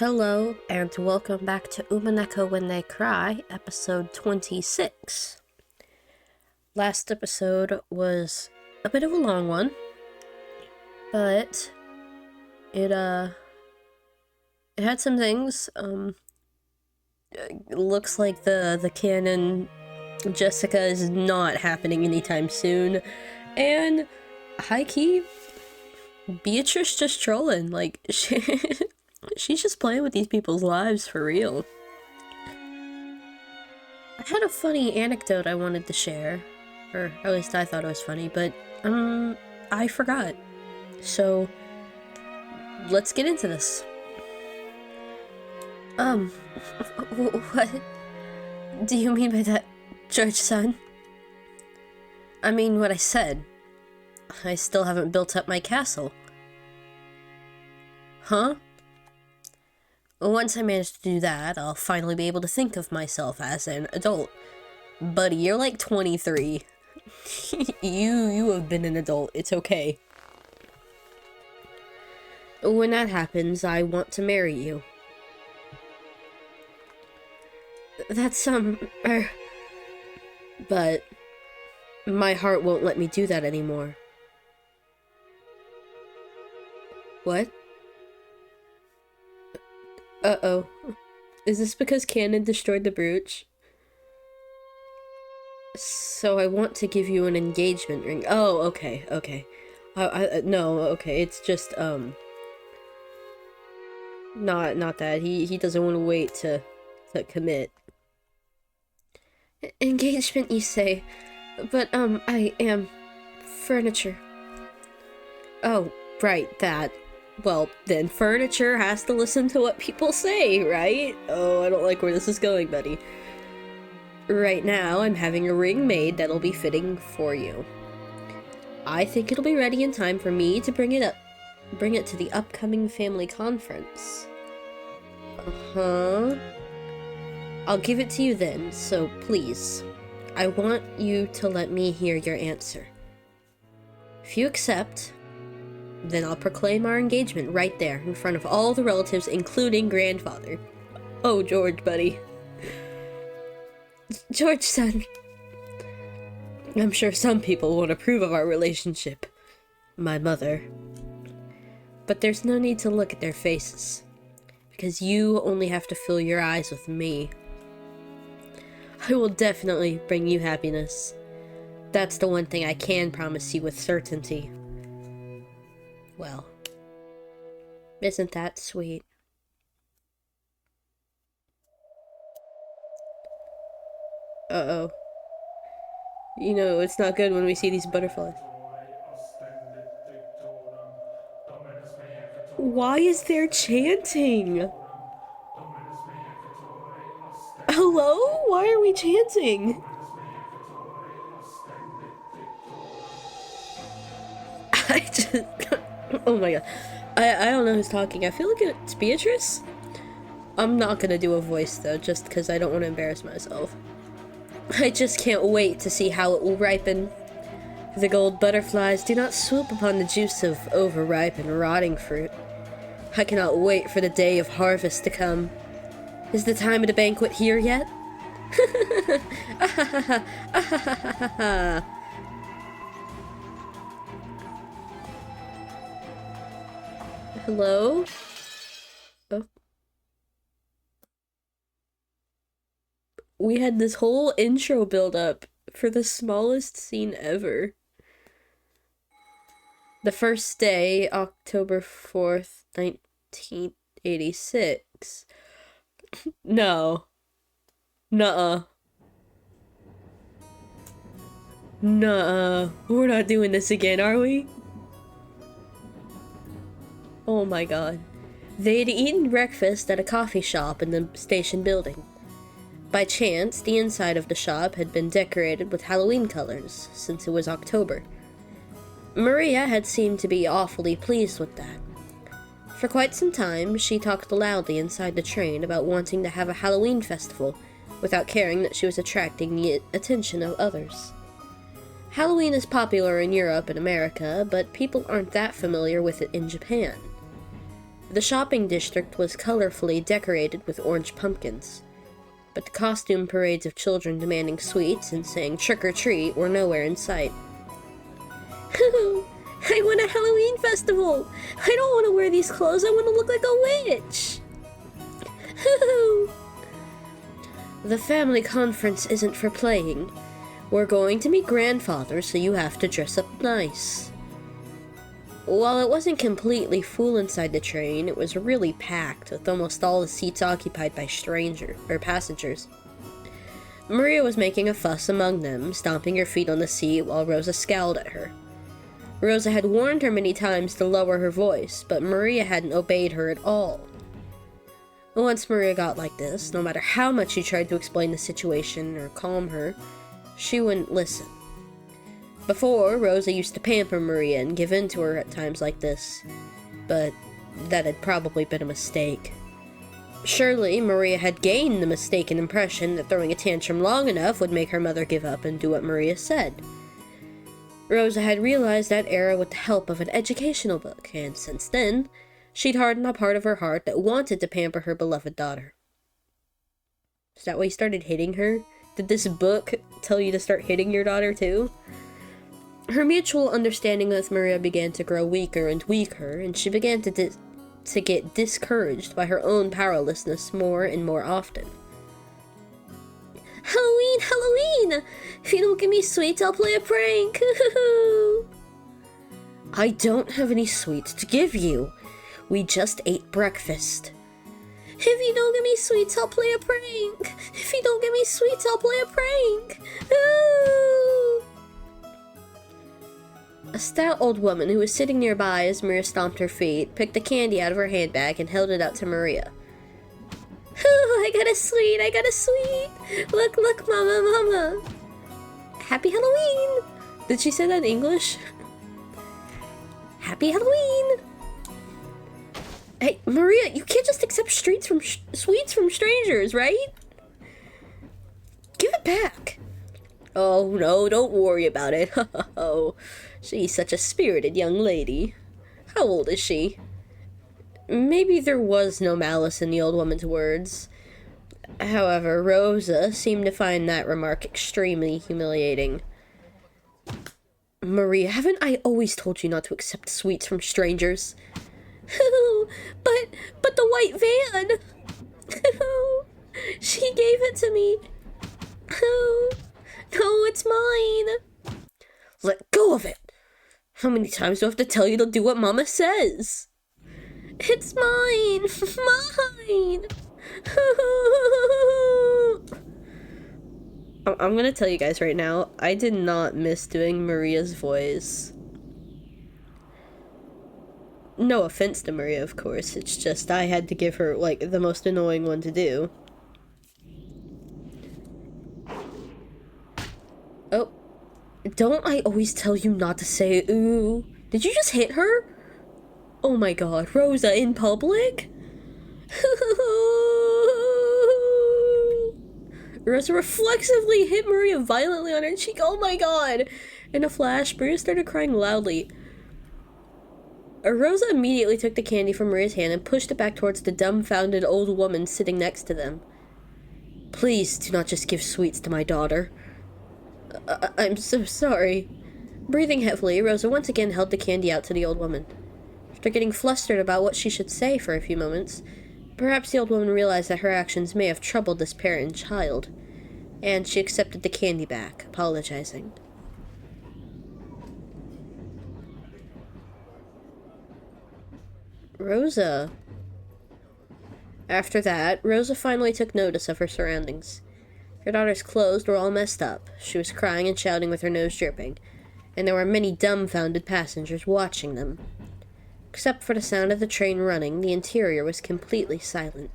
Hello, and welcome back to Umineko When They Cry, episode 26. Last episode was a bit of a long one, but it had some things. It looks like the canon Jessica is not happening anytime soon, and high-key, Beatrice just trolling, like, she's just playing with these people's lives for real. I had a funny anecdote I wanted to share, or at least I thought it was funny, but, I forgot. So, let's get into this. What do you mean by that, George-san? I mean what I said. I still haven't built up my castle. Huh? Once I manage to do that, I'll finally be able to think of myself as an adult. Buddy, you're like 23. You have been an adult. It's okay. When that happens, I want to marry you. That's, but my heart won't let me do that anymore. What? Uh-oh. Is this because Canon destroyed the brooch? So I want to give you an engagement ring. Oh, okay. No, okay, it's just, not that. He doesn't want to wait to commit. Engagement, you say? But, I am furniture. Oh, right, that. Well, then furniture has to listen to what people say, right? Oh, I don't like where this is going, buddy. Right now, I'm having a ring made that'll be fitting for you. I think it'll be ready in time for me to bring it to the upcoming family conference. Uh-huh. I'll give it to you then, so please, I want you to let me hear your answer. If you accept, then I'll proclaim our engagement right there, in front of all the relatives, including grandfather. Oh, George, buddy. George, son. I'm sure some people won't approve of our relationship. My mother. But there's no need to look at their faces, because you only have to fill your eyes with me. I will definitely bring you happiness. That's the one thing I can promise you with certainty. Well, isn't that sweet? Uh-oh. You know, it's not good when we see these butterflies. Why is there chanting? Hello? Why are we chanting? I just... Oh my god. I don't know who's talking. I feel like it's Beatrice? I'm not gonna do a voice though, just because I don't want to embarrass myself. I just can't wait to see how it will ripen. The gold butterflies do not swoop upon the juice of overripe and rotting fruit. I cannot wait for the day of harvest to come. Is the time of the banquet here yet? Hello? Oh. We had this whole intro build up for the smallest scene ever. The first day, October 4th, 1986. No. Nuh-uh. Nuh-uh. We're not doing this again, are we? Oh my god. They'd eaten breakfast at a coffee shop in the station building. By chance, the inside of the shop had been decorated with Halloween colors, since it was October. Maria had seemed to be awfully pleased with that. For quite some time, she talked loudly inside the train about wanting to have a Halloween festival, without caring that she was attracting the attention of others. Halloween is popular in Europe and America, but people aren't that familiar with it in Japan. The shopping district was colorfully decorated with orange pumpkins, but the costume parades of children demanding sweets and saying trick or treat were nowhere in sight. I want a Halloween festival! I don't want to wear these clothes, I want to look like a witch! The family conference isn't for playing. We're going to meet grandfather, so you have to dress up nice. While it wasn't completely full inside the train, it was really packed, with almost all the seats occupied by passengers. Maria was making a fuss among them, stomping her feet on the seat while Rosa scowled at her. Rosa had warned her many times to lower her voice, but Maria hadn't obeyed her at all. Once Maria got like this, no matter how much she tried to explain the situation or calm her, she wouldn't listen. Before, Rosa used to pamper Maria and give in to her at times like this, but that had probably been a mistake. Surely, Maria had gained the mistaken impression that throwing a tantrum long enough would make her mother give up and do what Maria said. Rosa had realized that era with the help of an educational book, and since then, she'd hardened a part of her heart that wanted to pamper her beloved daughter. Is that why you started hitting her? Did this book tell you to start hitting your daughter too? Her mutual understanding with Maria began to grow weaker and weaker, and she began to get discouraged by her own powerlessness more and more often. Halloween! Halloween! If you don't give me sweets, I'll play a prank! I don't have any sweets to give you. We just ate breakfast. If you don't give me sweets, I'll play a prank! If you don't give me sweets, I'll play a prank! Ooh! A stout old woman who was sitting nearby as Maria stomped her feet picked the candy out of her handbag and held it out to Maria. Ooh, I got a sweet! I got a sweet! Look, look, Mama, Mama! Happy Halloween! Did she say that in English? Happy Halloween! Hey, Maria, you can't just accept sweets from strangers, right? Give it back. Oh, no, don't worry about it. Oh, she's such a spirited young lady. How old is she? Maybe there was no malice in the old woman's words. However, Rosa seemed to find that remark extremely humiliating. Maria, haven't I always told you not to accept sweets from strangers? but the white van! She gave it to me. No, it's mine. Let go of it. How many times do I have to tell you to do what Mama says? It's mine. Mine. I'm gonna tell you guys right now, I did not miss doing Maria's voice. No offense to Maria, of course, it's just I had to give her, like, the most annoying one to do. Oh, don't I always tell you not to say ooh? Did you just hit her? Oh my god, Rosa in public? Rosa reflexively hit Maria violently on her cheek. Oh my god! In a flash, Maria started crying loudly. Rosa immediately took the candy from Maria's hand and pushed it back towards the dumbfounded old woman sitting next to them. Please do not just give sweets to my daughter. I'm so sorry. Breathing heavily, Rosa once again held the candy out to the old woman. After getting flustered about what she should say for a few moments, perhaps the old woman realized that her actions may have troubled this parent and child, and she accepted the candy back, apologizing. Rosa. After that, Rosa finally took notice of her surroundings. Her daughter's clothes were all messed up, she was crying and shouting with her nose dripping, and there were many dumbfounded passengers watching them. Except for the sound of the train running, the interior was completely silent.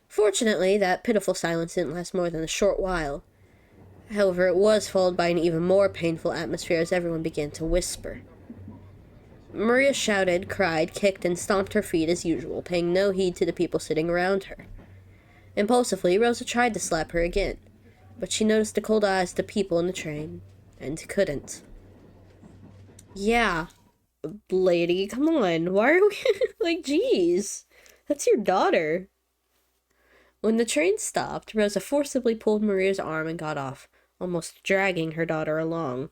Fortunately, that pitiful silence didn't last more than a short while. However, it was followed by an even more painful atmosphere as everyone began to whisper. Maria shouted, cried, kicked, and stomped her feet as usual, paying no heed to the people sitting around her. Impulsively, Rosa tried to slap her again, but she noticed the cold eyes of the people in the train, and couldn't. Yeah, lady, come on. Why are we like, geez? That's your daughter. When the train stopped, Rosa forcibly pulled Maria's arm and got off, almost dragging her daughter along.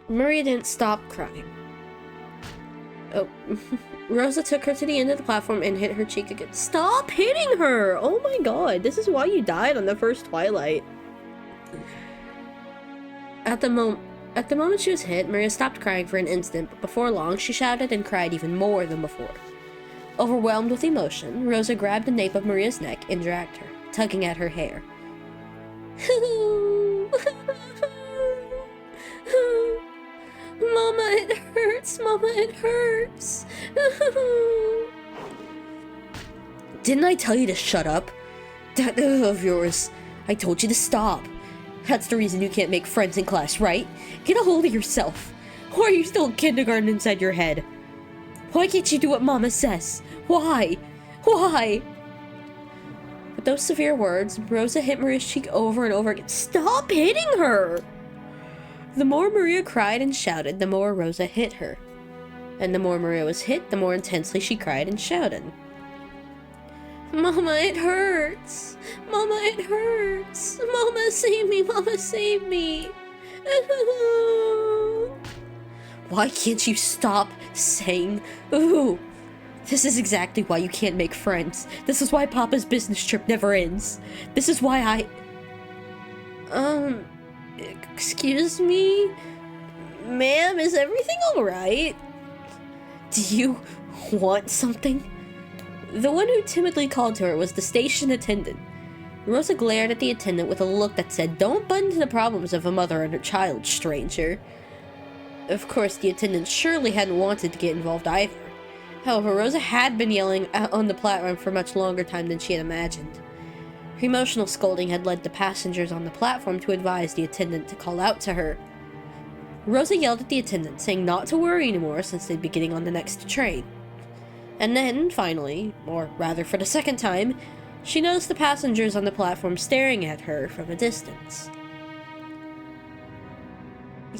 Maria didn't stop crying. Oh, Rosa took her to the end of the platform and hit her cheek again. Stop hitting her! Oh my god, this is why you died on the first Twilight. At the moment she was hit, Maria stopped crying for an instant, but before long, she shouted and cried even more than before. Overwhelmed with emotion, Rosa grabbed the nape of Maria's neck and dragged her, tugging at her hair. Mama, it hurts! Mama, it hurts! Didn't I tell you to shut up? That of yours. I told you to stop. That's the reason you can't make friends in class, right? Get a hold of yourself. Why are you still in kindergarten inside your head? Why can't you do what Mama says? Why? Why? With those severe words, Rosa hit Maria's cheek over and over again. Stop hitting her! The more Maria cried and shouted, the more Rosa hit her. And the more Maria was hit, the more intensely she cried and shouted. Mama, it hurts! Mama, it hurts! Mama, save me! Mama, save me! Why can't you stop saying ooh? This is exactly why you can't make friends. This is why Papa's business trip never ends. This is why excuse me? Ma'am, is everything alright? Do you want something? The one who timidly called to her was the station attendant. Rosa glared at the attendant with a look that said, "Don't butt into the problems of a mother and her child, stranger." Of course, the attendant surely hadn't wanted to get involved either. However, Rosa had been yelling on the platform for much longer time than she had imagined. Her emotional scolding had led the passengers on the platform to advise the attendant to call out to her. Rosa yelled at the attendant, saying not to worry anymore since they'd be getting on the next train. And then, finally, or rather for the second time, she noticed the passengers on the platform staring at her from a distance.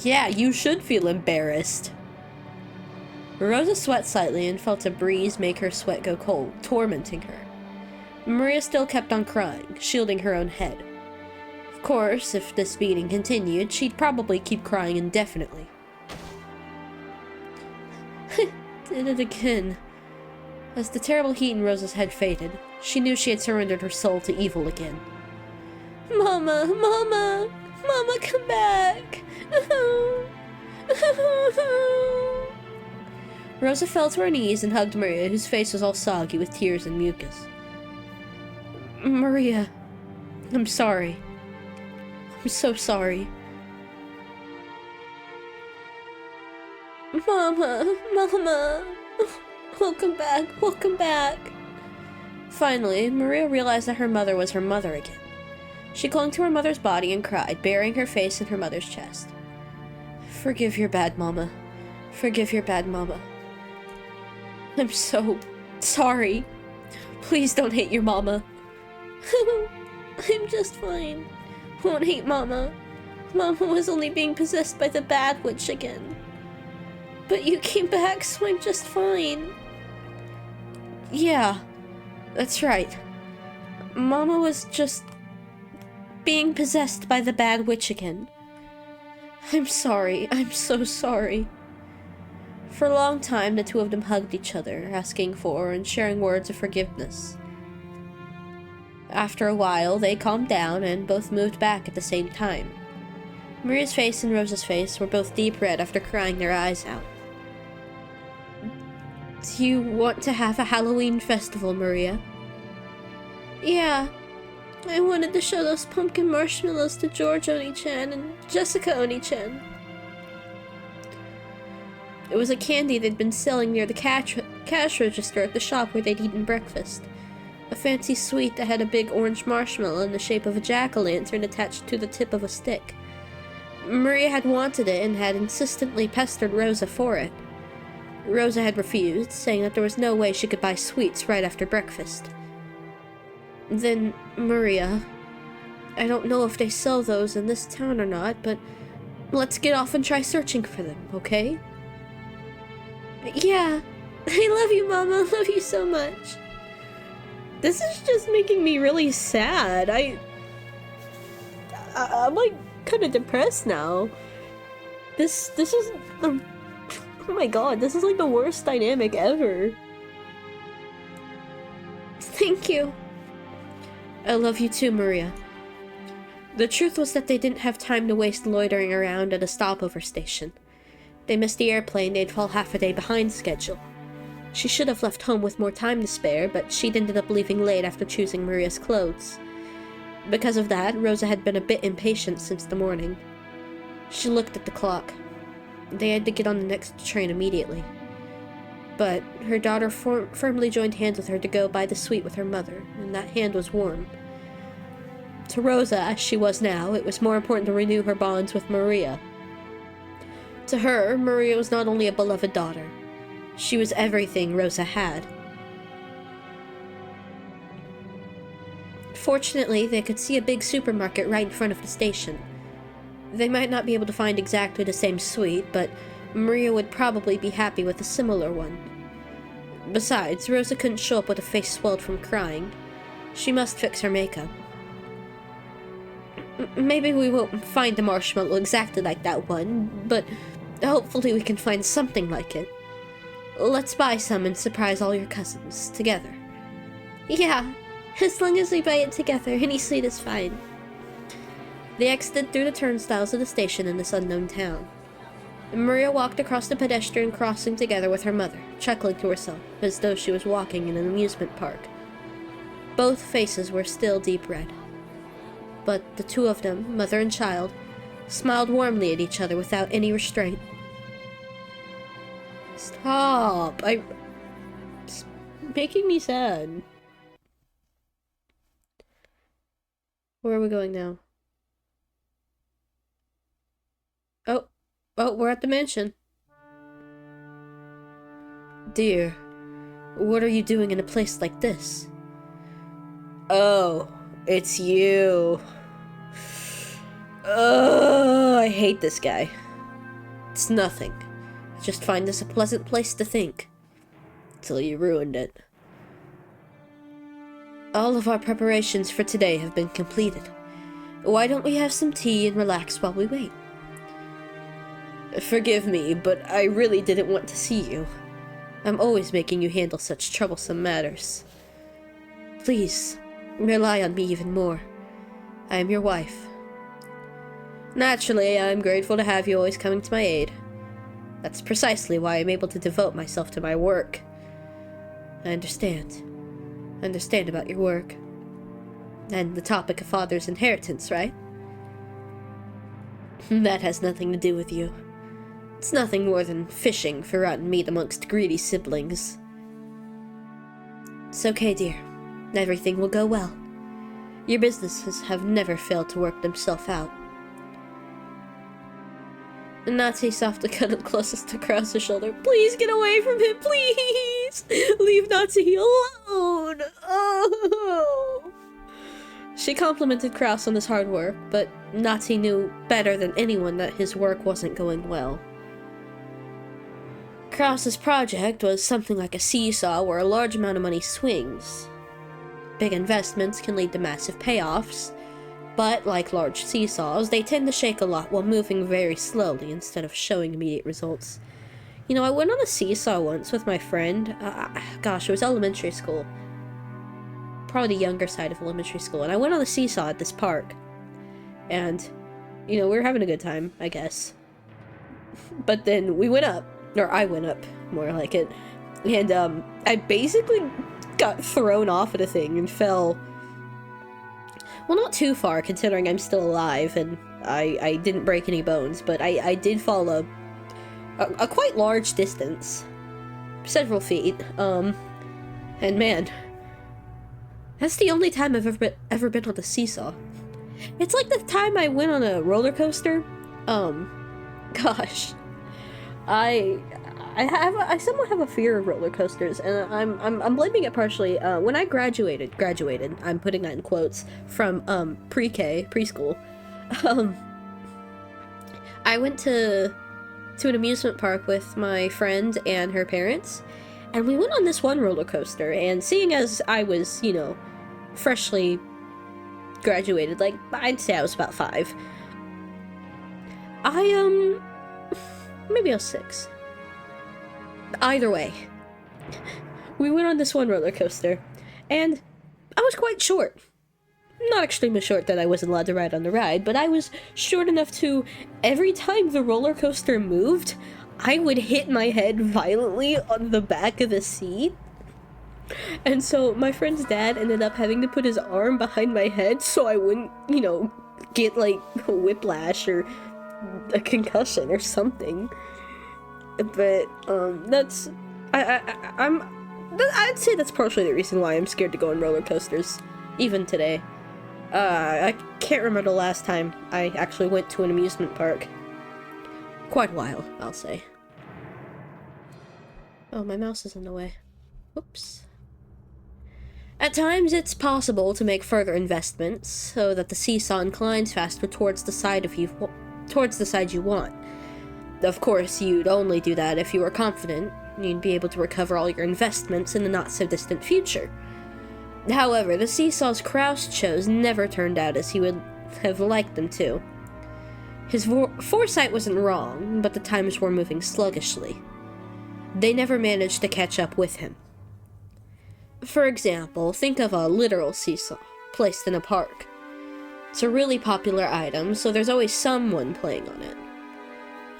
Yeah, you should feel embarrassed. Rosa sweat slightly and felt a breeze make her sweat go cold, tormenting her. Maria still kept on crying, shielding her own head. Of course, if this beating continued, she'd probably keep crying indefinitely. Did it again. As the terrible heat in Rosa's head faded, she knew she had surrendered her soul to evil again. Mama! Mama! Mama, come back! Rosa fell to her knees and hugged Maria, whose face was all soggy with tears and mucus. Maria, I'm sorry. I'm so sorry. Mama! Mama! Welcome back! Welcome back! Finally, Maria realized that her mother was her mother again. She clung to her mother's body and cried, burying her face in her mother's chest. Forgive your bad mama. Forgive your bad mama. I'm so sorry. Please don't hate your mama. I'm just fine. Won't hate mama. Mama was only being possessed by the bad witch again. But you came back, so I'm just fine. Yeah, that's right. Mama was just being possessed by the bad witch again. I'm sorry. I'm so sorry. For a long time, the two of them hugged each other, asking for and sharing words of forgiveness. After a while, they calmed down and both moved back at the same time. Maria's face and Rosa's face were both deep red after crying their eyes out. Do you want to have a Halloween festival, Maria? Yeah. I wanted to show those pumpkin marshmallows to George Oni-chan and Jessica Oni-chan. It was a candy they'd been selling near the cash register at the shop where they'd eaten breakfast. A fancy sweet that had a big orange marshmallow in the shape of a jack-o'-lantern attached to the tip of a stick. Maria had wanted it and had insistently pestered Rosa for it. Rosa had refused, saying that there was no way she could buy sweets right after breakfast. Then, Maria, I don't know if they sell those in this town or not, but Let's get off and try searching for them, okay? Yeah. I love you, Mama. I love you so much. This is just making me really sad. I'm like kind of depressed now. This is the... Oh my god, this is like the worst dynamic ever. Thank you. I love you too, Maria. The truth was that they didn't have time to waste loitering around at a stopover station. They missed the airplane, they'd fall half a day behind schedule. She should have left home with more time to spare, but she'd ended up leaving late after choosing Maria's clothes. Because of that, Rosa had been a bit impatient since the morning. She looked at the clock. They had to get on the next train immediately. But her daughter firmly joined hands with her to go by the suite with her mother, and that hand was warm. To Rosa, as she was now, it was more important to renew her bonds with Maria. To her, Maria was not only a beloved daughter, she was everything Rosa had. Fortunately, they could see a big supermarket right in front of the station. They might not be able to find exactly the same suite, but Maria would probably be happy with a similar one. Besides, Rosa couldn't show up with a face swelled from crying. She must fix her makeup. Maybe we won't find a marshmallow exactly like that one, but hopefully we can find something like it. Let's buy some and surprise all your cousins, together. Yeah, as long as we buy it together, any sweet is fine. They exited through the turnstiles of the station in this unknown town. Maria walked across the pedestrian crossing together with her mother, chuckling to herself, as though she was walking in an amusement park. Both faces were still deep red. But the two of them, mother and child, smiled warmly at each other without any restraint. Stop! It's making me sad. Where are we going now? Oh, we're at the mansion. Dear, what are you doing in a place like this? Oh, it's you. I hate this guy. It's nothing. I just find this a pleasant place to think. Till you ruined it. All of our preparations for today have been completed. Why don't we have some tea and relax while we wait? Forgive me, but I really didn't want to see you. I'm always making you handle such troublesome matters. Please, rely on me even more. I am your wife. Naturally, I'm grateful to have you always coming to my aid. That's precisely why I'm able to devote myself to my work. I understand. I understand about your work. And the topic of father's inheritance, right? That has nothing to do with you. It's nothing more than fishing for rotten meat amongst greedy siblings. It's okay, dear. Everything will go well. Your businesses have never failed to work themselves out. Natsu softly cuddled closest to Krause's shoulder. Please get away from him, please! Leave Natsu alone! Oh! She complimented Krause on his hard work, but Natsu knew better than anyone that his work wasn't going well. Krause's project was something like a seesaw where a large amount of money swings. Big investments can lead to massive payoffs, but like large seesaws, they tend to shake a lot while moving very slowly instead of showing immediate results. You know, I went on a seesaw once with my friend. Gosh, it was elementary school. Probably the younger side of elementary school, and I went on a seesaw at this park. And, you know, we were having a good time, I guess. But then we went up. Or I went up, more like it, and I basically got thrown off of the thing and fell, well, not too far considering I'm still alive and I didn't break any bones, but I did fall a quite large distance, several feet, and man, that's the only time I've ever been on a seesaw. It's like the time I went on a roller coaster. Gosh. I somewhat have a fear of roller coasters, and I'm blaming it partially. When I graduated, I'm putting that in quotes, from preschool, I went to an amusement park with my friend and her parents, and we went on this one roller coaster, and seeing as I was, you know, freshly graduated, like, I'd say I was about 5, maybe I was 6. Either way, we went on this one roller coaster, and I was quite short. Not extremely short that I wasn't allowed to ride on the ride, but I was short enough to, every time the roller coaster moved, I would hit my head violently on the back of the seat. And so my friend's dad ended up having to put his arm behind my head so I wouldn't, you know, get like a whiplash or a concussion or something. But I'd say that's partially the reason why I'm scared to go on roller coasters, even today. I can't remember the last time I actually went to an amusement park. Quite a while, I'll say. Oh, my mouse is in the way. Whoops. At times, it's possible to make further investments so that the seesaw inclines faster towards the side you want. Of course, you'd only do that if you were confident you'd be able to recover all your investments in the not-so-distant future. However, the seesaws Kraus chose never turned out as he would have liked them to. His foresight wasn't wrong, but the times were moving sluggishly. They never managed to catch up with him. For example, think of a literal seesaw, placed in a park. It's a really popular item, so there's always someone playing on it.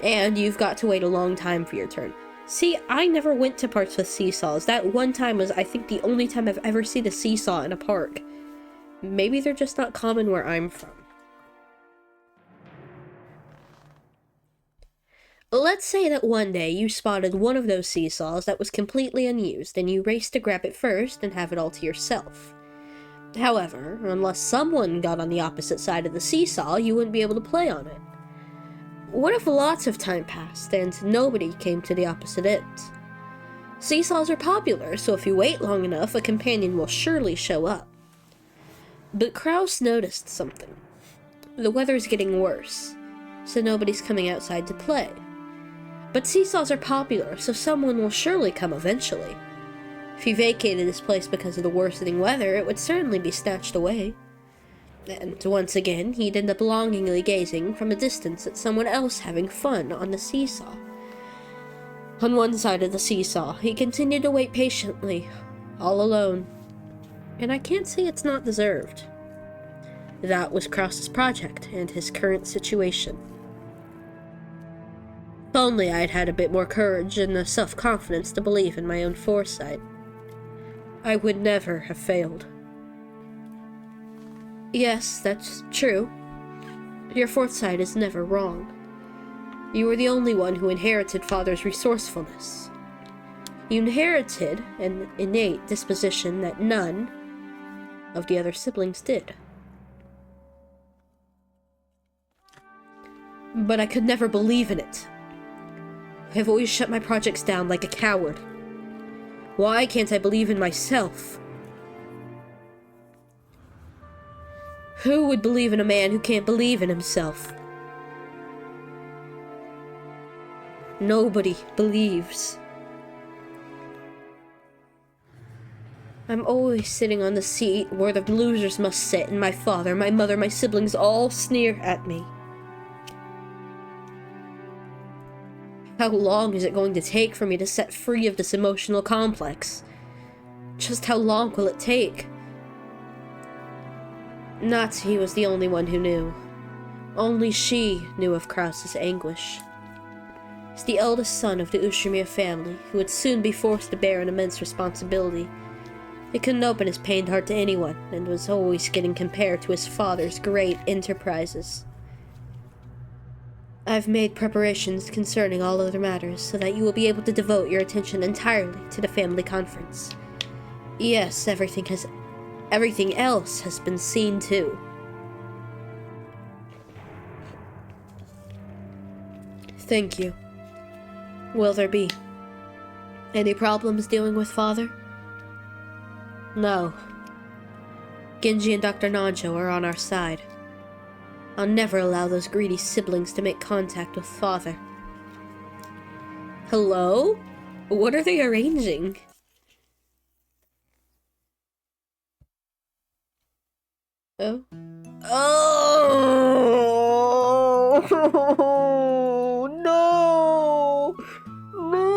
And you've got to wait a long time for your turn. See, I never went to parks with seesaws. That one time was, I think, the only time I've ever seen a seesaw in a park. Maybe they're just not common where I'm from. Let's say that one day you spotted one of those seesaws that was completely unused, and you raced to grab it first and have it all to yourself. However, unless someone got on the opposite side of the seesaw, you wouldn't be able to play on it. What if lots of time passed and nobody came to the opposite end? Seesaws are popular, so if you wait long enough, a companion will surely show up. But Kraus noticed something. The weather's getting worse, so nobody's coming outside to play. But seesaws are popular, so someone will surely come eventually. If he vacated his place because of the worsening weather, it would certainly be snatched away. And once again, he'd end up longingly gazing from a distance at someone else having fun on the seesaw. On one side of the seesaw, he continued to wait patiently, all alone. And I can't say it's not deserved. That was Kraus's project and his current situation. If only I'd had a bit more courage and the self-confidence to believe in my own foresight, I would never have failed. Yes, that's true. Your foresight is never wrong. You were the only one who inherited Father's resourcefulness. You inherited an innate disposition that none of the other siblings did. But I could never believe in it. I've always shut my projects down like a coward. Why can't I believe in myself? Who would believe in a man who can't believe in himself? Nobody believes. I'm always sitting on the seat where the losers must sit, and my father, my mother, my siblings all sneer at me. How long is it going to take for me to set free of this emotional complex? Just how long will it take? Natsuki was the only one who knew. Only she knew of Kraus's anguish. As the eldest son of the Ushimiya family, who would soon be forced to bear an immense responsibility, he couldn't open his pained heart to anyone, and was always getting compared to his father's great enterprises. I've made preparations concerning all other matters, so that you will be able to devote your attention entirely to the family conference. Yes, everything else has been seen too. Thank you. Will there be any problems dealing with Father? No. Genji and Dr. Nanjo are on our side. I'll never allow those greedy siblings to make contact with Father. Hello? What are they arranging? Oh. Oh! No! No!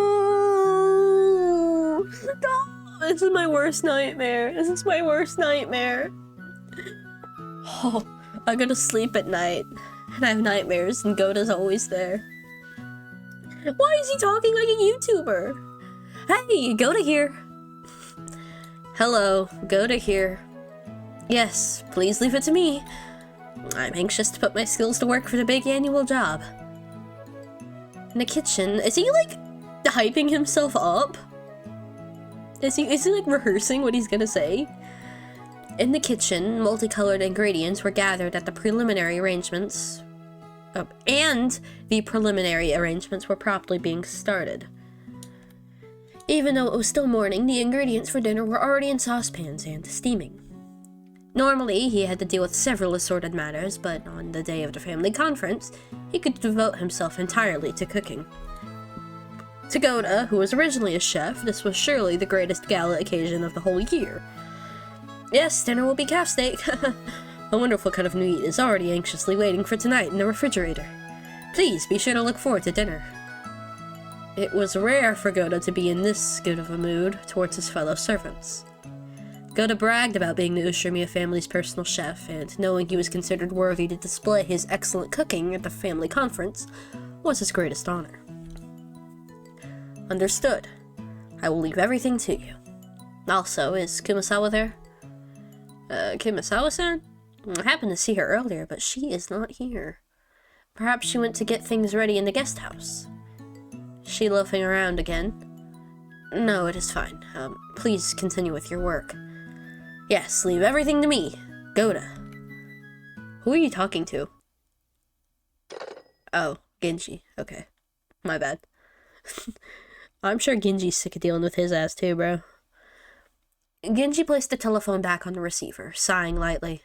Stop! This is my worst nightmare. This is my worst nightmare. Oh, I go to sleep at night, and I have nightmares, and Goda's always there. Why is he talking like a YouTuber? Hey, Goda here. Hello, Goda here. Yes, please leave it to me. I'm anxious to put my skills to work for the big annual job. In the kitchen, is he like hyping himself up? Is he like rehearsing what he's gonna say? In the kitchen, multicolored ingredients were gathered at the preliminary arrangements. And the preliminary arrangements were promptly being started. Even though it was still morning, the ingredients for dinner were already in saucepans and steaming. Normally, he had to deal with several assorted matters, but on the day of the family conference, he could devote himself entirely to cooking. To Goda, who was originally a chef, this was surely the greatest gala occasion of the whole year. Yes, dinner will be calf steak. A wonderful cut of meat is already anxiously waiting for tonight in the refrigerator. Please be sure to look forward to dinner. It was rare for Goda to be in this good of a mood towards his fellow servants. Goda bragged about being the Ushimiya family's personal chef, and knowing he was considered worthy to display his excellent cooking at the family conference was his greatest honor. Understood. I will leave everything to you. Also, is Kumasawa there? Kumasawa-san? I happened to see her earlier, but she is not here. Perhaps she went to get things ready in the guest house. She loafing around again? No, it is fine. Please continue with your work. Yes, leave everything to me. Goda. Who are you talking to? Oh, Genji. Okay. My bad. I'm sure Genji's sick of dealing with his ass too, bro. Genji placed the telephone back on the receiver, sighing lightly.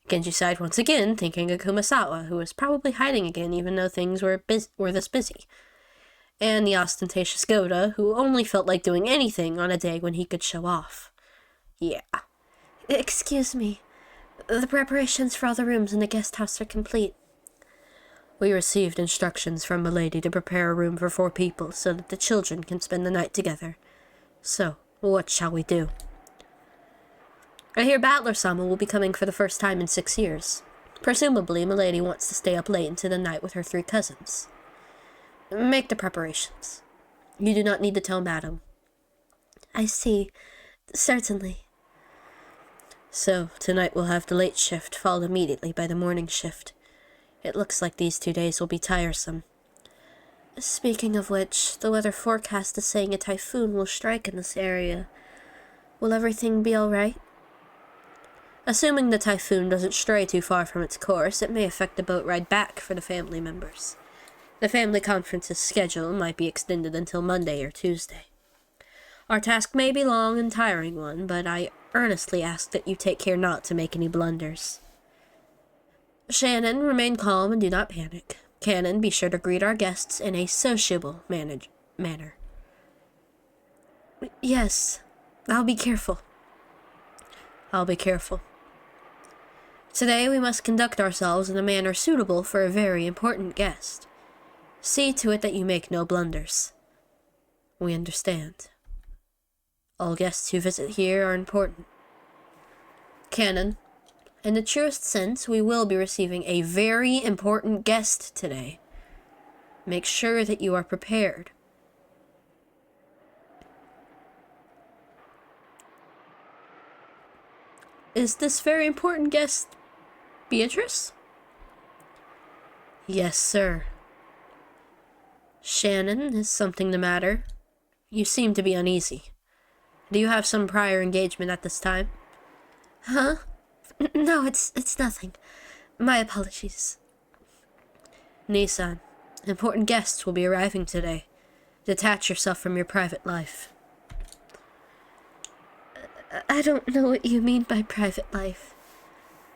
Genji sighed once again, thinking of Kumasawa, who was probably hiding again even though things were this busy. And the ostentatious Goda, who only felt like doing anything on a day when he could show off. Yeah. Excuse me. The preparations for all the rooms in the guest house are complete. We received instructions from Milady to prepare a room for 4 people so that the children can spend the night together. So, what shall we do? I hear Battler-sama will be coming for the first time in 6 years. Presumably, Milady wants to stay up late into the night with her 3 cousins. Make the preparations. You do not need to tell Madam. I see. Certainly. So, tonight we'll have the late shift, followed immediately by the morning shift. It looks like these 2 days will be tiresome. Speaking of which, the weather forecast is saying a typhoon will strike in this area. Will everything be all right? Assuming the typhoon doesn't stray too far from its course, it may affect the boat ride back for the family members. The family conference's schedule might be extended until Monday or Tuesday. Our task may be long and tiring one, but I earnestly ask that you take care not to make any blunders. Shannon, remain calm and do not panic. Cannon, be sure to greet our guests in a sociable manner. Yes, I'll be careful. I'll be careful. Today we must conduct ourselves in a manner suitable for a very important guest. See to it that you make no blunders. We understand. All guests who visit here are important. Cannon, in the truest sense, we will be receiving a very important guest today. Make sure that you are prepared. Is this very important guest Beatrice? Yes, sir. Shannon, is something the matter? You seem to be uneasy. Do you have some prior engagement at this time? Huh? No, it's nothing. My apologies. Nissan, important guests will be arriving today. Detach yourself from your private life. I don't know what you mean by private life.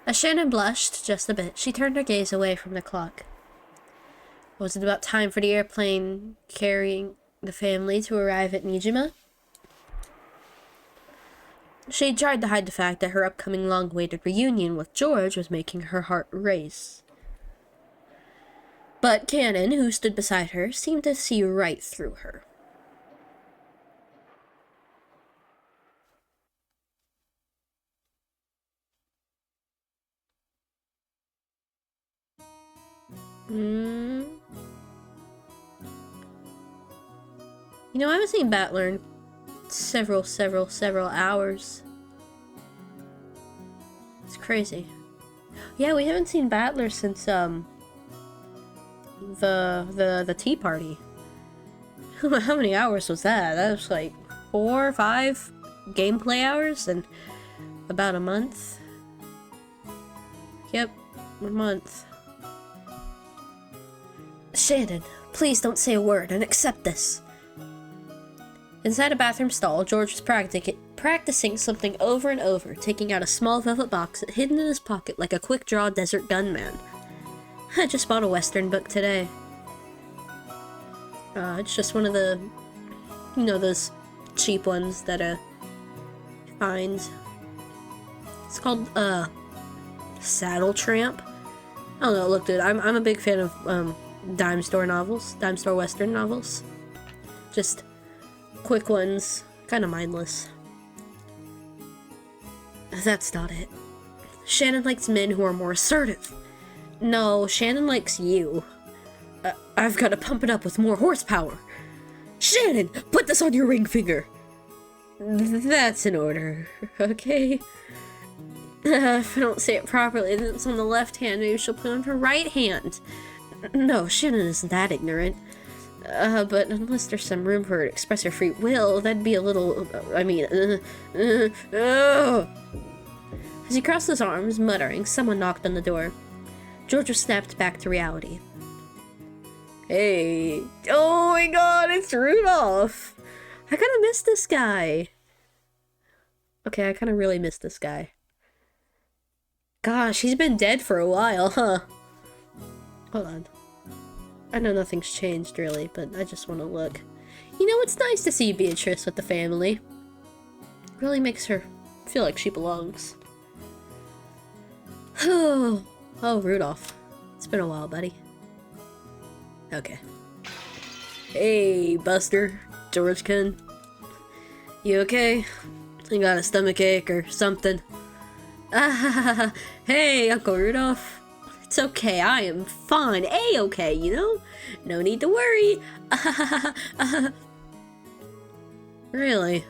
As Shannon blushed just a bit, she turned her gaze away from the clock. Was it about time for the airplane carrying the family to arrive at Nijima? She tried to hide the fact that her upcoming long-awaited reunion with George was making her heart race. But Cannon, who stood beside her, seemed to see right through her. You know, I haven't seen Battler in several hours. It's crazy. Yeah, we haven't seen Battler since, the tea party. How many hours was that? That was like 4 or 5 gameplay hours and about a month. Yep, a month. Shannon, please don't say a word and accept this. Inside a bathroom stall, George was practicing something over and over, taking out a small velvet box hidden in his pocket like a quick-draw desert gunman. I just bought a Western book today. It's just one of the, you know, those cheap ones that, you find. It's called, Saddle Tramp. I don't know, it looked good. I'm a big fan of, dime store Western novels. Just quick ones, kind of mindless. That's not it. Shannon likes men who are more assertive. No, Shannon likes you. I've got to pump it up with more horsepower. Shannon, put this on your ring finger. That's in order, okay? If I don't say it properly, then it's on the left hand, maybe she'll put it on her right hand. No, Shannon isn't that ignorant. But unless there's some room for her to express her free will, that'd be a little, As he crossed his arms, muttering, someone knocked on the door. George was snapped back to reality. Hey. Oh my god, it's Rudolph! I kinda miss this guy. Okay, I kinda really miss this guy. Gosh, he's been dead for a while, huh? Hold on. I know nothing's changed, really, but I just want to look. You know, it's nice to see Beatrice with the family. Really makes her feel like she belongs. Oh, Rudolph. It's been a while, buddy. Okay. Hey, Buster. Georgekin. You okay? You got a stomachache or something? Hey, Uncle Rudolph. It's okay, I am fine. A-okay, you know? No need to worry. Really?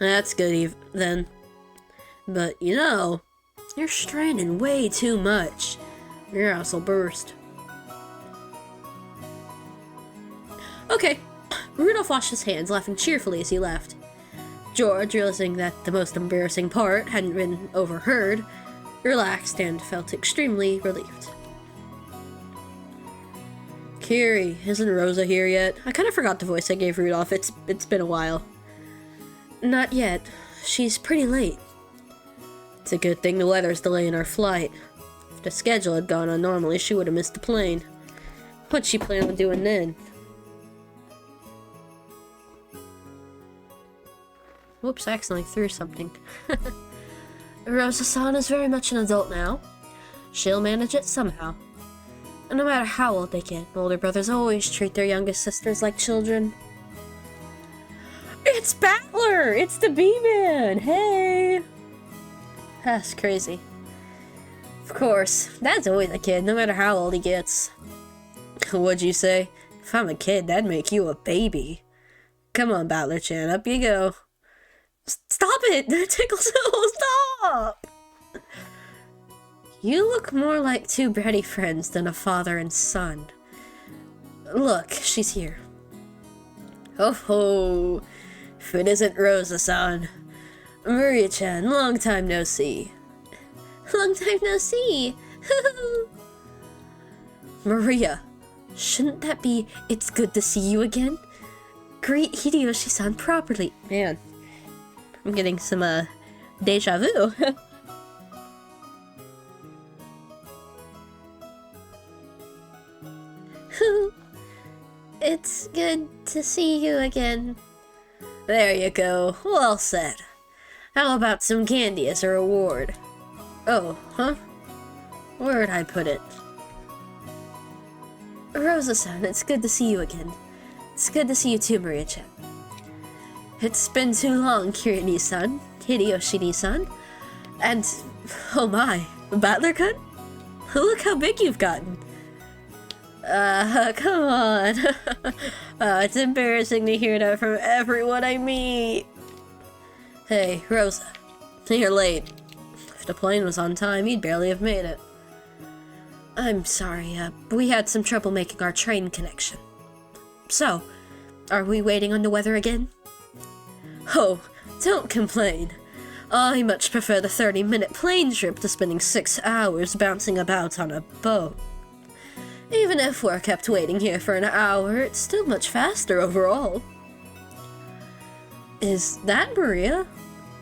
That's good then. But, you know, you're straining way too much. Your house will burst. Okay. Rudolph washed his hands, laughing cheerfully as he left. George, realizing that the most embarrassing part hadn't been overheard, relaxed and felt extremely relieved. Kiri, isn't Rosa here yet? I kind of forgot the voice I gave Rudolph. It's been a while. Not yet. She's pretty late. It's a good thing the weather's delaying our flight. If the schedule had gone on normally, she would have missed the plane. What'd she plan on doing then? Whoops, I accidentally threw something. Rosa-san is very much an adult now. She'll manage it somehow. And no matter how old they get, older brothers always treat their youngest sisters like children. It's Battler! It's the B-Man! Hey! That's crazy. Of course, Dad's always a kid, no matter how old he gets. What'd you say? If I'm a kid, that'd make you a baby. Come on, Battler-chan, up you go. Stop it! That tickles. Stop! You look more like two bratty friends than a father and son. Look, she's here. Oh ho! If it isn't Rosa-san. Maria-chan, long time no see. Long time no see! Maria, shouldn't that be it's good to see you again? Greet Hideyoshi-san properly. Man, I'm getting some, deja vu. It's good to see you again. There you go. Well said. How about some candy as a reward? Oh, huh? Where'd I put it? Rosa-san, it's good to see you again. It's good to see you too, Maria-chan. It's been too long, Kiryu-san, Hideyoshi-san, and, oh my, Battler-kun? Look how big you've gotten. Come on. It's embarrassing to hear that from everyone I meet. Hey, Rosa, you're late. If the plane was on time, you'd barely have made it. I'm sorry, we had some trouble making our train connection. So, are we waiting on the weather again? Oh, don't complain. I much prefer the 30-minute plane trip to spending 6 hours bouncing about on a boat. Even if we're kept waiting here for an hour, it's still much faster overall. Is that Maria?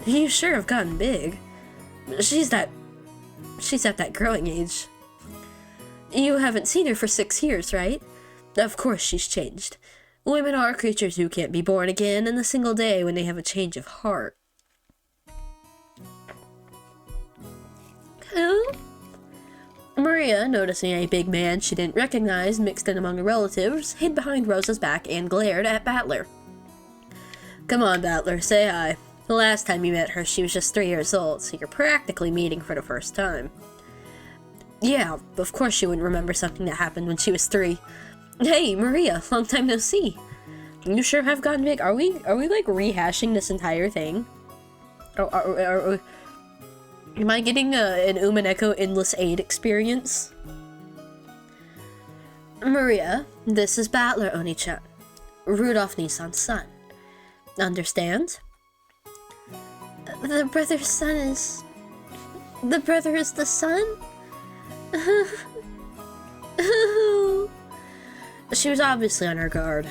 You sure have gotten big. She's at that growing age. You haven't seen her for 6 years, right? Of course she's changed. Women are creatures who can't be born again in a single day when they have a change of heart. Who? Maria, noticing a big man she didn't recognize mixed in among the relatives, hid behind Rosa's back and glared at Battler. Come on, Battler, say hi. The last time you met her, she was just 3 years old, so you're practically meeting for the first time. Yeah, of course she wouldn't remember something that happened when she was 3. Hey, Maria, long time no see. You sure have gotten big. Are we like rehashing this entire thing? Am I getting an Umineko Endless Aid experience? Maria, this is Battler Oni-chan, Rudolph Nissan's son. Understand? The brother is the son? She was obviously on her guard.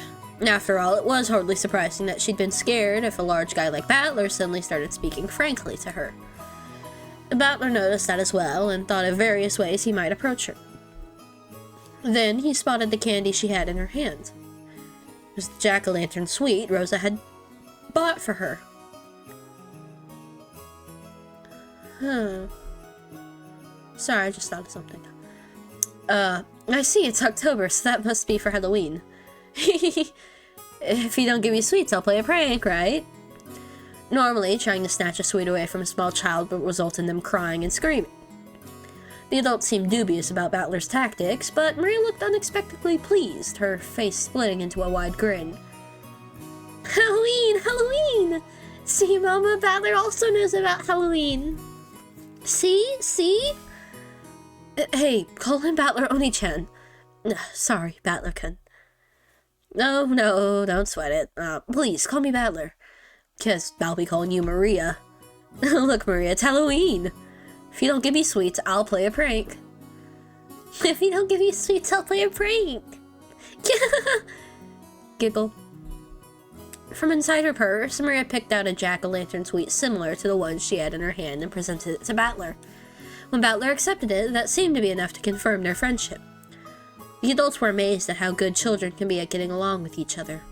After all, it was hardly surprising that she'd been scared if a large guy like Battler suddenly started speaking frankly to her. Battler noticed that as well, and thought of various ways he might approach her. Then he spotted the candy she had in her hand. It was the jack-o'-lantern sweet Rosa had bought for her. Sorry, I just thought of something. I see, it's October, so that must be for Halloween. If you don't give me sweets, I'll play a prank, right? Normally, trying to snatch a sweet away from a small child would result in them crying and screaming. The adults seemed dubious about Battler's tactics, but Maria looked unexpectedly pleased, her face splitting into a wide grin. Halloween! Halloween! See, Mama, Battler also knows about Halloween. See? See? Hey, call him Battler Oni-chan. Sorry, Battler-kun. No, don't sweat it. Please, call me Battler. 'Cause I'll be calling you Maria. Look, Maria, it's Halloween. If you don't give me sweets, I'll play a prank. If you don't give me sweets, I'll play a prank. Giggle. From inside her purse, Maria picked out a jack-o'-lantern sweet similar to the one she had in her hand and presented it to Battler. When Battler accepted it, that seemed to be enough to confirm their friendship. The adults were amazed at how good children can be at getting along with each other.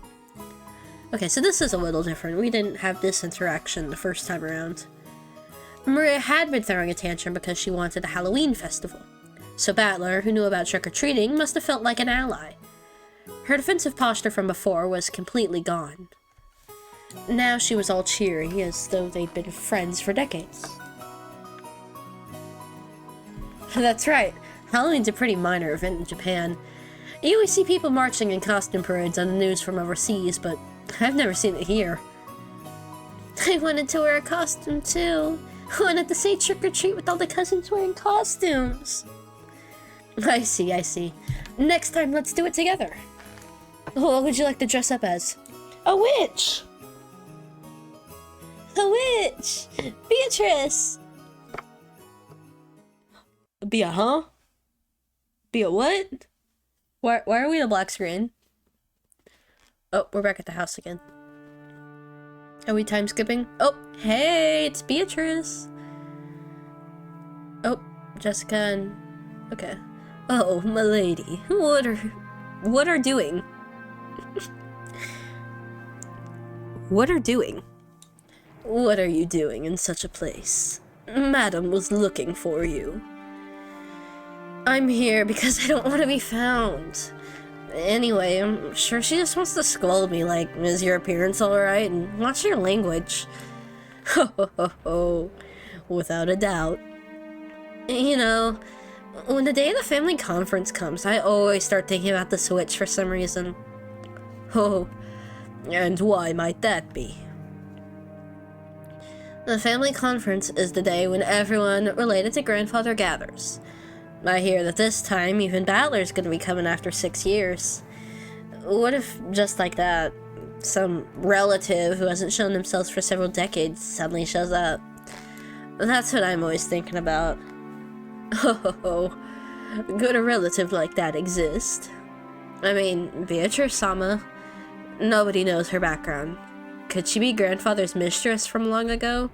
Okay, so this is a little different. We didn't have this interaction the first time around. Maria had been throwing a tantrum because she wanted a Halloween festival. So Battler, who knew about trick-or-treating, must have felt like an ally. Her defensive posture from before was completely gone. Now she was all cheery, as though they'd been friends for decades. That's right, Halloween's a pretty minor event in Japan. You always see people marching in costume parades on the news from overseas, but I've never seen it here. I wanted to wear a costume too. I wanted to say trick-or-treat with all the cousins wearing costumes. I see. Next time, let's do it together. What would you like to dress up as? A witch! A witch! Beatrice! Be a huh? Be a what? Why are we in a black screen? Oh, we're back at the house again. Are we time skipping? Oh, hey, it's Beatrice. Oh, Jessica and... Okay. Oh, my lady. What are doing? What are doing? What are you doing in such a place? Madam was looking for you. I'm here because I don't want to be found. Anyway, I'm sure she just wants to scold me like, is your appearance alright? And watch your language. Ho ho ho ho. Without a doubt. You know, when the day of the family conference comes, I always start thinking about the Switch for some reason. Oh, and why might that be? The family conference is the day when everyone related to grandfather gathers. I hear that this time even Battler's gonna be coming after 6 years. What if, just like that, some relative who hasn't shown themselves for several decades suddenly shows up? That's what I'm always thinking about. Oh, could a relative like that exist? I mean, Beatrice-sama, nobody knows her background. Could she be grandfather's mistress from long ago?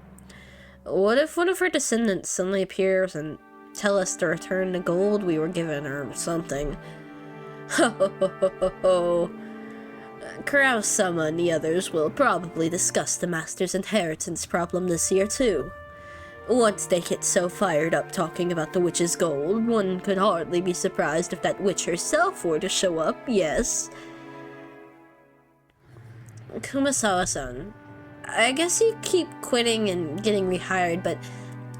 What if one of her descendants suddenly appears and tell us to return the gold we were given or something? Ho ho ho ho ho ho. Kurao-sama and the others will probably discuss the master's inheritance problem this year too. Once they get so fired up talking about the witch's gold, one could hardly be surprised if that witch herself were to show up, yes. Kumasawa-san, I guess you keep quitting and getting rehired, but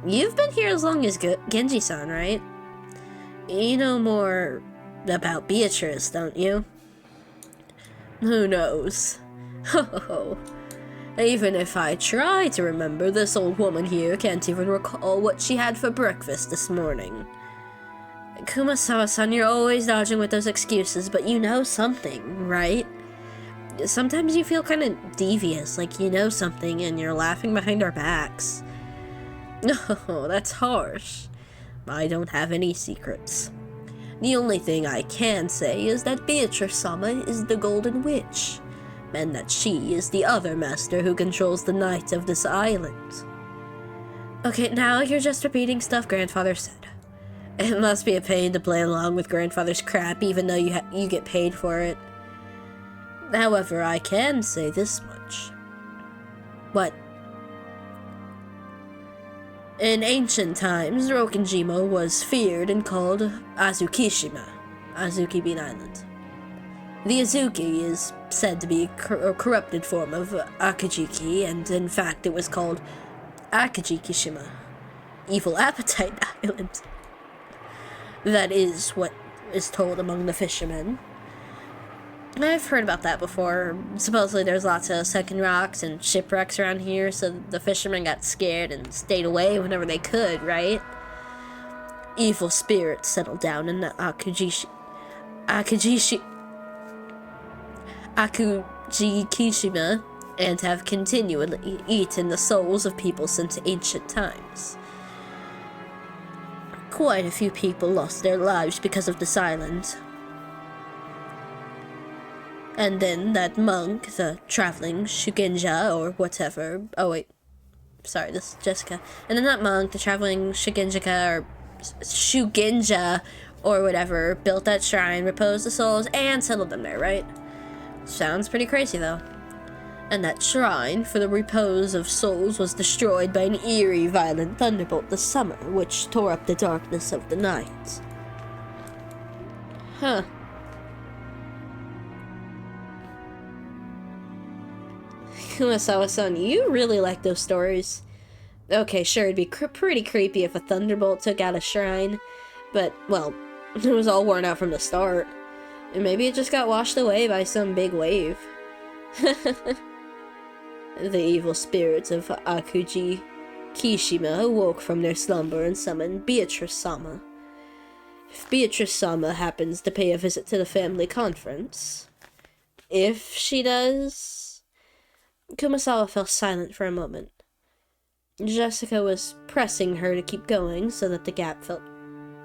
you've been here as long as Genji-san, right? You know more about Beatrice, don't you? Who knows? Ho ho ho. Even if I try to remember, this old woman here can't even recall what she had for breakfast this morning. Kumasawa-san, you're always dodging with those excuses, but you know something, right? Sometimes you feel kind of devious, like you know something and you're laughing behind our backs. Oh, that's harsh. I don't have any secrets. The only thing I can say is that Beatrice-sama is the Golden Witch, and that she is the other master who controls the night of this island. Okay, now you're just repeating stuff Grandfather said. It must be a pain to play along with Grandfather's crap even though you get paid for it. However, I can say this much. What? In ancient times, Rokenjima was feared and called Azukishima, Azuki Bean Island. The Azuki is said to be a corrupted form of Akajiki, and in fact it was called Akajikishima, Evil Appetite Island. That is what is told among the fishermen. I've heard about that before. Supposedly there's lots of sunken rocks and shipwrecks around here, so the fishermen got scared and stayed away whenever they could, right? Evil spirits settled down in the Akujikishima and have continually eaten the souls of people since ancient times. Quite a few people lost their lives because of this island. And then that monk, the traveling Shugenja or whatever. Oh wait, sorry, this is Jessica. And then that monk, the traveling Shugenja or whatever, built that shrine, reposed the souls, and settled them there, right? Sounds pretty crazy though. And that shrine for the repose of souls was destroyed by an eerie, violent thunderbolt this summer, which tore up the darkness of the night. Huh. Kumasawa-san, you really like those stories. Okay, sure, it'd be pretty creepy if a thunderbolt took out a shrine, but, well, it was all worn out from the start. And maybe it just got washed away by some big wave. The evil spirits of Akuji Kishima awoke from their slumber and summoned Beatrice-sama. If Beatrice-sama happens to pay a visit to the family conference, if she does... Kumasawa fell silent for a moment. Jessica was pressing her to keep going so that the gap felt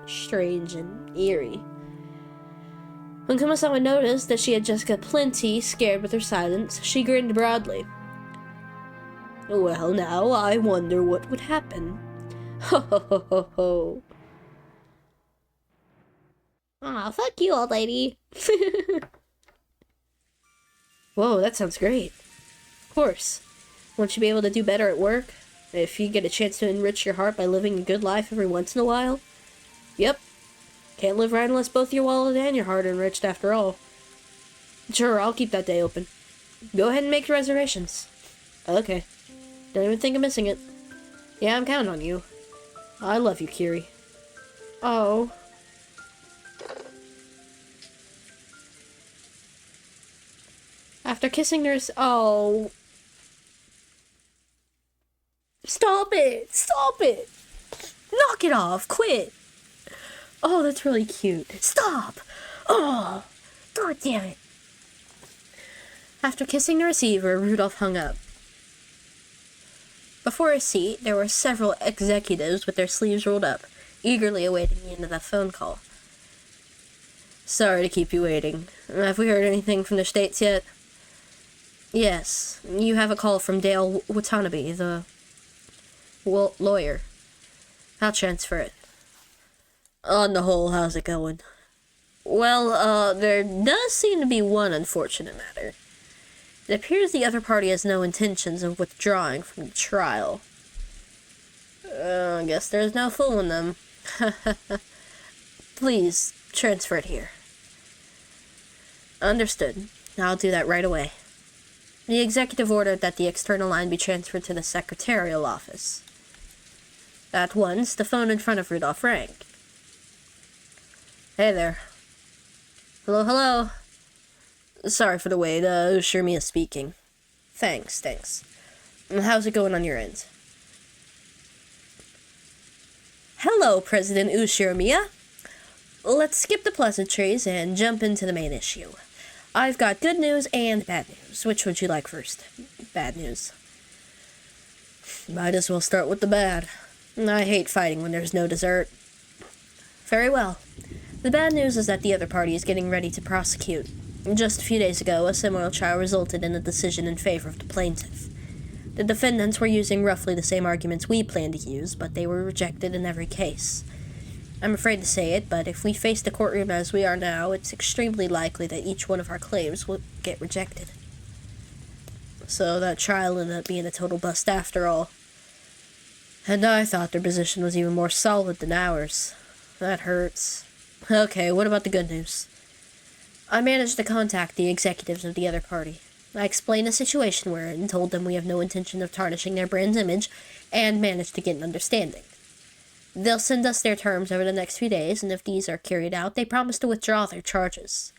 strange and eerie. When Kumasawa noticed that she had Jessica plenty scared with her silence, she grinned broadly. Well, now I wonder what would happen. Ho ho ho ho ho. Aw, fuck you, old lady. Whoa, that sounds great. Of course. Won't you be able to do better at work? If you get a chance to enrich your heart by living a good life every once in a while? Yep. Can't live right unless both your wallet and your heart are enriched after all. Sure, I'll keep that day open. Go ahead and make your reservations. Okay. Don't even think of missing it. Yeah, I'm counting on you. I love you, Kiri. Oh. After kissing nurse... Oh. Stop it! Stop it! Knock it off! Quit! Oh, that's really cute. Stop! Oh! God damn it. After kissing the receiver, Rudolph hung up. Before his seat, there were several executives with their sleeves rolled up, eagerly awaiting the end of that phone call. Sorry to keep you waiting. Have we heard anything from the States yet? Yes. You have a call from Dale Watanabe, the lawyer. I'll transfer it. On the whole, how's it going? Well, there does seem to be one unfortunate matter. It appears the other party has no intentions of withdrawing from the trial. I guess there's no fooling them. Please, transfer it here. Understood. I'll do that right away. The executive ordered that the external line be transferred to the secretarial office. At once, the phone in front of Rudolph rang. Hey there. Hello, hello. Sorry for the wait, Ushirmiya speaking. Thanks. How's it going on your end? Hello, President Ushirmiya. Let's skip the pleasantries and jump into the main issue. I've got good news and bad news. Which would you like first? Bad news. Might as well start with the bad. I hate fighting when there's no dessert. Very well. The bad news is that the other party is getting ready to prosecute. Just a few days ago, a similar trial resulted in a decision in favor of the plaintiff. The defendants were using roughly the same arguments we planned to use, but they were rejected in every case. I'm afraid to say it, but if we face the courtroom as we are now, it's extremely likely that each one of our claims will get rejected. So that trial ended up being a total bust after all. And I thought their position was even more solid than ours. That hurts. Okay, what about the good news? I managed to contact the executives of the other party. I explained the situation we're in, told them we have no intention of tarnishing their brand's image, and managed to get an understanding. They'll send us their terms over the next few days, and if these are carried out, they promise to withdraw their charges.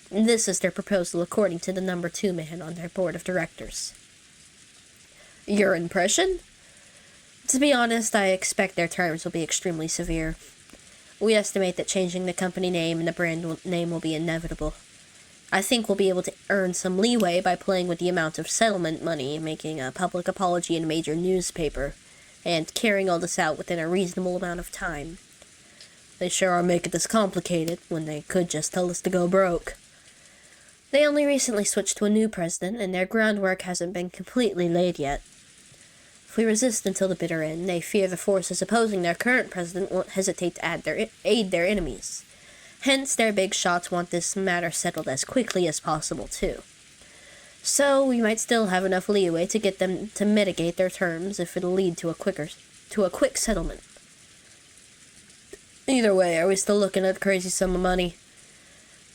This is their proposal according to the number 2 man on their board of directors. Your impression? To be honest, I expect their terms will be extremely severe. We estimate that changing the company name and the brand name will be inevitable. I think we'll be able to earn some leeway by playing with the amount of settlement money, making a public apology in a major newspaper, and carrying all this out within a reasonable amount of time. They sure are making this complicated when they could just tell us to go broke. They only recently switched to a new president, and their groundwork hasn't been completely laid yet. If we resist until the bitter end, they fear the forces opposing their current president won't hesitate to aid their enemies. Hence, their big shots want this matter settled as quickly as possible, too. So, we might still have enough leeway to get them to mitigate their terms if it'll lead to a quick settlement. Either way, are we still looking at a crazy sum of money?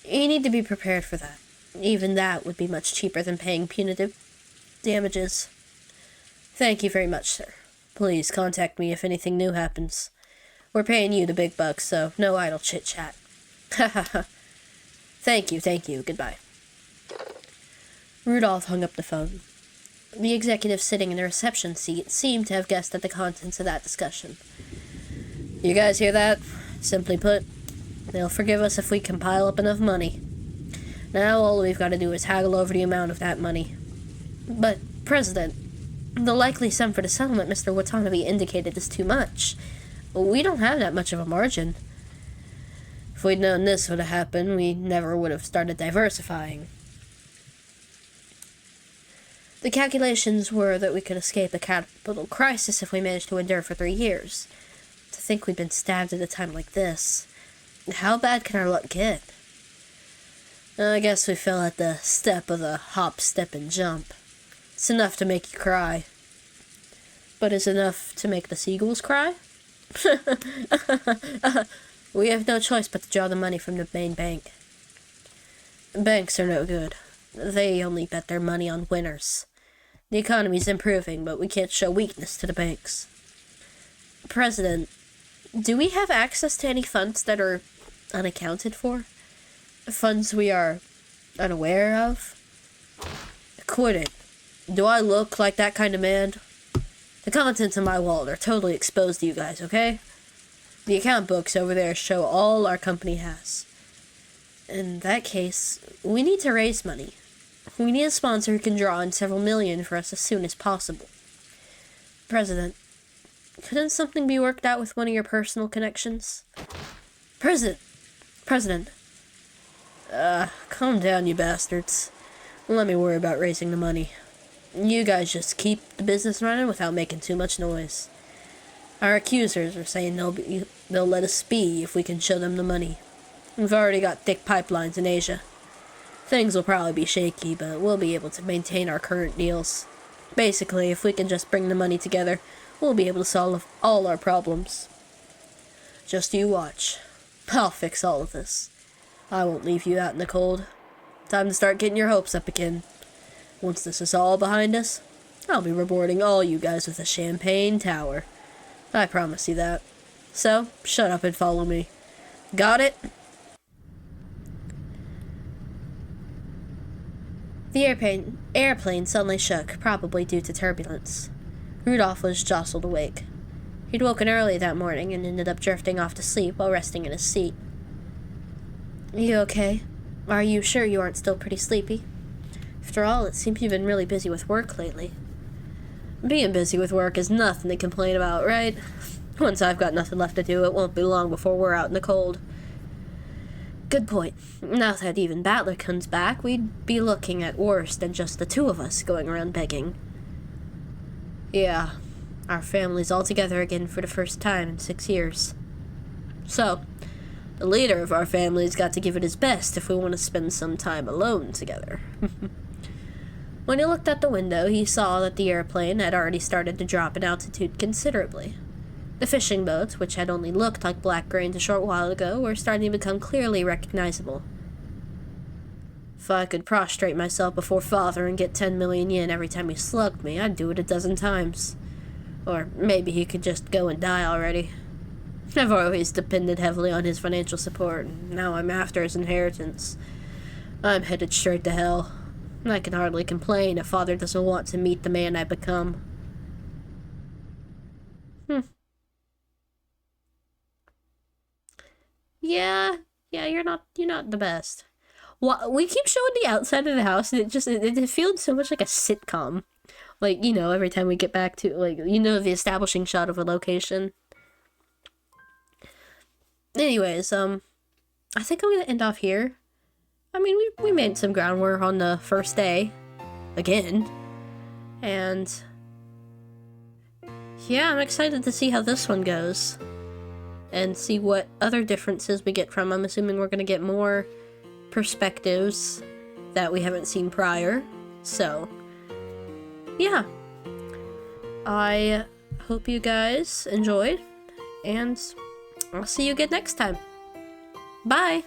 You need to be prepared for that. Even that would be much cheaper than paying punitive damages. Thank you very much, sir. Please contact me if anything new happens. We're paying you the big bucks, so no idle chit-chat. Ha ha ha. Thank you. Goodbye. Rudolph hung up the phone. The executive sitting in the reception seat seemed to have guessed at the contents of that discussion. You guys hear that? Simply put, they'll forgive us if we can pile up enough money. Now all we've got to do is haggle over the amount of that money. But, President, the likely sum for the settlement Mr. Watanabe indicated is too much. We don't have that much of a margin. If we'd known this would have happened, we never would have started diversifying. The calculations were that we could escape a capital crisis if we managed to endure for 3 years. To think we'd been stabbed at a time like this. How bad can our luck get? I guess we fell at the step of the hop, step, and jump. It's enough to make you cry. But is enough to make the seagulls cry? We have no choice but to draw the money from the main bank. Banks are no good. They only bet their money on winners. The economy's improving, but we can't show weakness to the banks. President, do we have access to any funds that are unaccounted for? Funds we are unaware of? Quit it. Do I look like that kind of man? The contents of my wallet are totally exposed to you guys, okay? The account books over there show all our company has. In that case, we need to raise money. We need a sponsor who can draw in several million for us as soon as possible. President, couldn't something be worked out with one of your personal connections? President. Calm down, you bastards. Let me worry about raising the money. You guys just keep the business running without making too much noise. Our accusers are saying they'll let us be if we can show them the money. We've already got thick pipelines in Asia. Things will probably be shaky, but we'll be able to maintain our current deals. Basically, if we can just bring the money together, we'll be able to solve all our problems. Just you watch. I'll fix all of this. I won't leave you out in the cold. Time to start getting your hopes up again. Once this is all behind us, I'll be rewarding all you guys with a champagne tower. I promise you that. So, shut up and follow me. Got it? The airplane suddenly shook, probably due to turbulence. Rudolph was jostled awake. He'd woken early that morning and ended up drifting off to sleep while resting in his seat. You okay? Are you sure you aren't still pretty sleepy? After all, it seems you've been really busy with work lately. Being busy with work is nothing to complain about, right? Once I've got nothing left to do, it won't be long before we're out in the cold. Good point. Now that even Battler comes back, we'd be looking at worse than just the two of us going around begging. Yeah, our family's all together again for the first time in 6 years. So, the leader of our family's got to give it his best if we want to spend some time alone together. When he looked out the window, he saw that the airplane had already started to drop in altitude considerably. The fishing boats, which had only looked like black grains a short while ago, were starting to become clearly recognizable. If I could prostrate myself before Father and get 10 million yen every time he slugged me, I'd do it a dozen times. Or maybe he could just go and die already. I've always depended heavily on his financial support, and now I'm after his inheritance. I'm headed straight to hell. I can hardly complain if Father doesn't want to meet the man I've become. Yeah, you're not the best. Well, we keep showing the outside of the house, and it feels so much like a sitcom. Like, every time we get back to, the establishing shot of a location. Anyways, I think I'm gonna end off here. I mean, we made some groundwork on the first day. Again. And yeah, I'm excited to see how this one goes. And see what other differences we get from. I'm assuming we're gonna get more perspectives that we haven't seen prior. So, yeah. I hope you guys enjoyed. And I'll see you again next time. Bye!